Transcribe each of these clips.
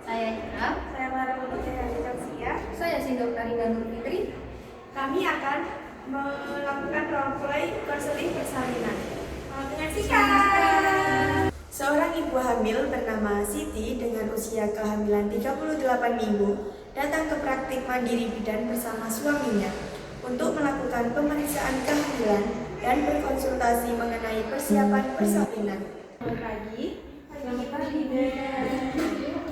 Saya Ira. Saya Lara Mutia. Saya si Dr. Rina Nur Fitri. Kami akan melakukan role play konseling persalinan. Menyaksikan. Seorang ibu hamil bernama Siti dengan usia kehamilan 38 minggu datang ke praktik mandiri bidan bersama suaminya untuk melakukan pemeriksaan kehamilan dan berkonsultasi mengenai persiapan persalinan. Selamat pagi. Selamat pagi, bidan.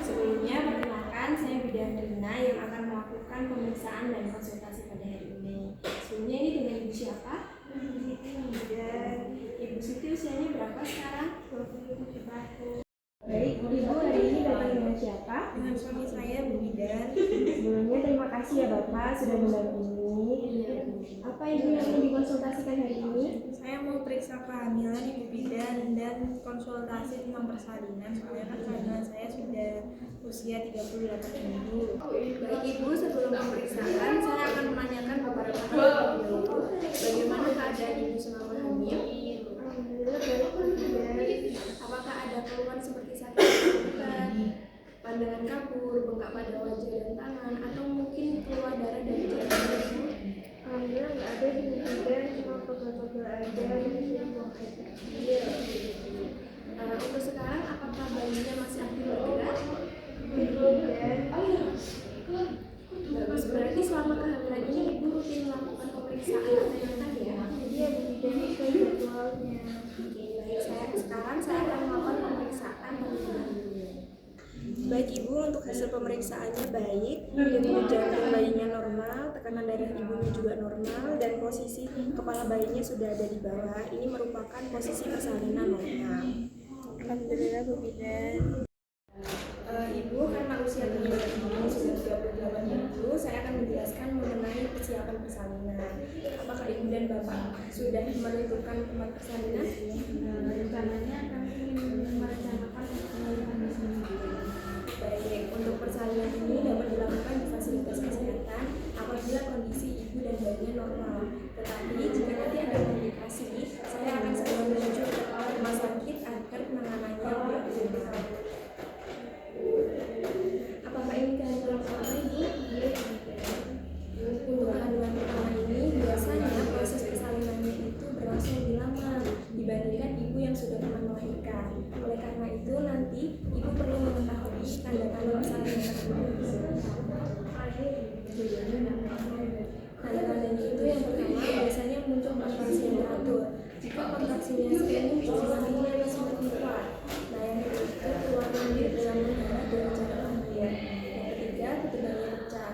Sebelumnya, perkenalkan, saya bidan Rina yang akan melakukan pemeriksaan dan konsultasi pada hari ini. Sebelumnya ini dengan ibu siapa? Ibu Siti usianya berapa sekarang? 27 tahun. Baik, ibu hari ini datang dengan siapa? Dengan suami saya, Bu Bidan. Sebelumnya terima kasih ya Bapak sudah mendampingi. Apa ibu yang ingin dikonsultasikan hari ini? Saya mau periksa kehamilan Ibu Bidan dan konsultasi tentang persalinan. Soalnya kan kehamilan saya sudah usia 38 minggu. Baik ibu, sebelum pemeriksaan saya akan menanyakan beberapa hal dulu. Bagaimana keadaan ibu selama hamil? Alhamdulillah baik Bu Bidan. Apakah ada keluhan seperti sakit tenggorokan, pandangan kabur, bengkak pada wajah dan tangan, atau mungkin keluar darah dari jarum ibu? Alhamdulillah nggak ada sih Bu Bidan, cuma pegel-pegel aja dan buang air kecil. Untuk sekarang apakah bayinya masih aktif bergerak? Bagus, berarti selama kehamilan ini ibu rutin melakukan pemeriksaan kesehatan ya? Iya Bu Bidan, sesuai jadwalnya. Oke, baik, sekarang saya akan melakukan pemeriksaan kehamilan dulu. Baik Ibu, untuk hasil pemeriksaannya baik, denyut jantung bayinya normal, tekanan darah ibunya juga normal, dan posisi kepala bayinya sudah ada di bawah. Ini merupakan posisi persalinan normal. Alhamdulillah Bu Bidan. Ibu, karena usia kehamilan ibu sudah 38 minggu, saya akan menjelaskan mengenai persiapan persalinan. Apakah Ibu dan Bapak sudah menentukan tempat persalinan? Rencananya kami ingin merencanakan persalinan di sini. Baik, untuk persalinan ini dapat dilakukan di fasilitas kesehatan apabila kondisi ibu dan bayinya normal. Tetapi jika nanti ada komplikasi, saya akan segera menuju ke rumah sakit agar penanganannya lebih optimal. Apakah ini kehamilan pertama Ibu? Untuk kehamilan pertama ini biasanya proses persalinannya itu berlangsung lebih lama dibandingkan ibu yang sudah pernah melahirkan. Oleh karena itu nanti ibu perlu mengetahui tanda-tanda persalinan tersebut. Tanda-tandanya itu yang pertama biasanya muncul kontraksi yang teratur. Jika kontraksinya sering semakin semakin kuat. Nah yang kedua keluar lendir dalam darah dari cara kehamilan. Yang ketiga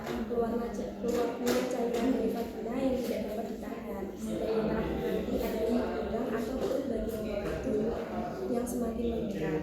ketebalannya pecah, keluarnya cairan dari vagina yang tidak dapat ditahan. Dan yang terakhir nanti adanya pinggang atau perut bagian bawah itu yang semakin meningkat.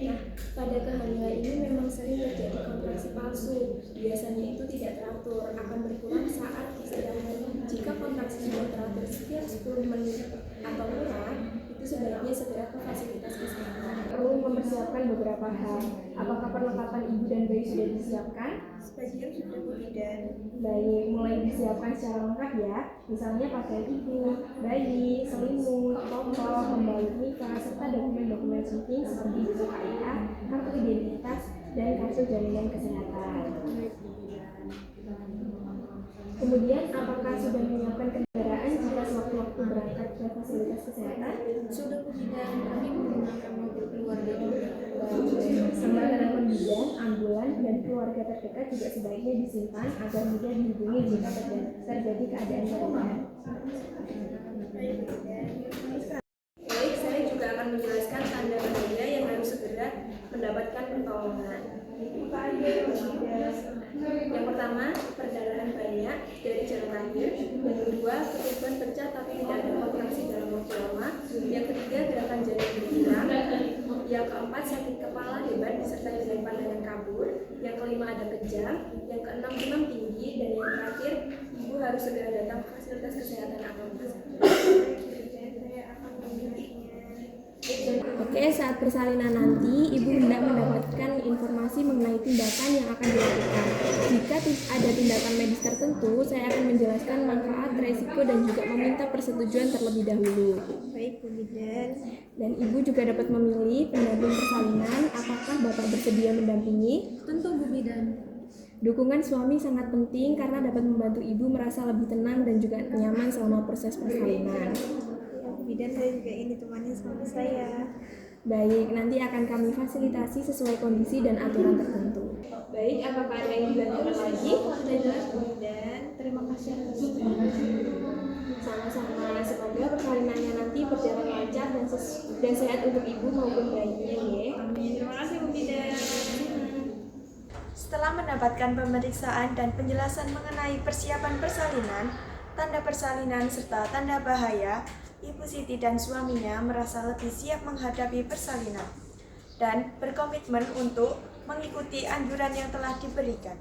Nah, pada kehamilan ini memang sering terjadi kontraksi palsu. Biasanya itu tidak teratur, akan berkurang saat istirahat. Jika kontraksi sudah teratur setiap 10 menit atau kurang, itu sebaiknya segera ke fasilitas kesehatan. Perlu mempersiapkan beberapa hal. Apakah perlengkapan ibu dan bayi sudah disiapkan? Sebagian sudah Bu Bidan. Baik, mulai disiapkan secara lengkap ya. Misalnya pakaian ibu, bayi, selimut, popok, pembalut nikah, serta dokumen-dokumen penting seperti buku KIA, kartu identitas, dan kartu jaminan kesehatan. Kemudian, apakah sudah menyiapkan kendaraan jika sewaktu-waktu berangkat ke fasilitas kesehatan? Sudah Bu Bidan, kami menggunakan mobil keluarga dulu. Semua telepon bidan, ambulan, dan keluarga terdekat juga sebaiknya disimpan agar mudah dihubungi jika terjadi keadaan darurat. Baik, saya juga akan menjelaskan tanda-tanda yang harus segera mendapatkan pertolongan. Yang pertama, perdarahan banyak dari jarum lahir. Yang kedua, ketuban pecah tapi tidak ada kontraksi dalam waktu lama. Yang ketiga, gerakan janin berkurang. Yang keempat, sakit kepala hebat disertai dengan pandangan kabur. Yang kelima, ada kejang. Yang keenam, demam tinggi. Dan yang terakhir, ibu harus segera datang ke fasilitas kesehatan atau rumah sakit. Oke Oke, saat persalinan nanti, Ibu hendak mendapatkan informasi mengenai tindakan yang akan dilakukan. Jika ada tindakan medis tertentu, saya akan menjelaskan manfaat, resiko, dan juga meminta persetujuan terlebih dahulu. Baik, Bu Bidan. Dan Ibu juga dapat memilih pendamping persalinan. Apakah Bapak bersedia mendampingi? Tentu Bu Bidan. Dukungan suami sangat penting karena dapat membantu Ibu merasa lebih tenang dan juga nyaman selama proses persalinan. Ya, Bu Bidan, saya juga ingin ditemani suami saya. Baik, nanti akan kami fasilitasi sesuai kondisi dan aturan tertentu. Baik, apakah ada yang ditanyakan lagi? Sudah jelas, Bu Bidan. Terima kasih atas Sama-sama, semoga persalinannya nanti berjalan lancar dan sehat untuk ibu maupun bayinya ya. Amin. Terima kasih, Bu Bidan. Setelah mendapatkan pemeriksaan dan penjelasan mengenai persiapan persalinan, tanda persalinan serta tanda bahaya, Ibu Siti dan suaminya merasa lebih siap menghadapi persalinan dan berkomitmen untuk mengikuti anjuran yang telah diberikan.